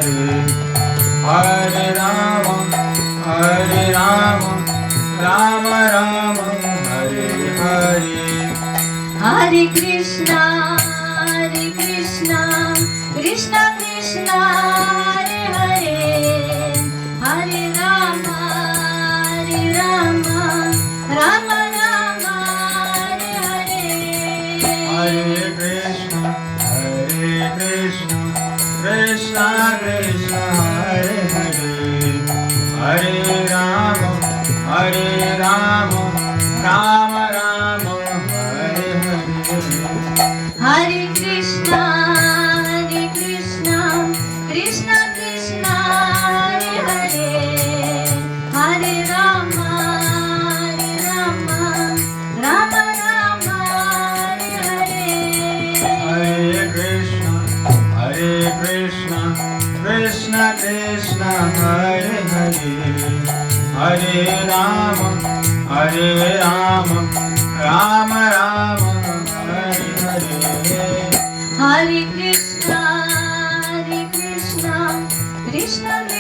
Hare Ram Ram Ram Hare Hare Hare Krishna Krishna Krishna Hare Hare Hare Ram Ram Ram Hare Hare Hare Krishna Krishna Krishna Hare Hare Hare Ram Ram Ram Hare Hare Hare Krishna Krishna Krishna Hare Hare Hare Ram Ram Hare Hare Hare Krishna Krishna Krishna Hare Hare Hare Ram Ram Hare Hare Hare Krishna Krishna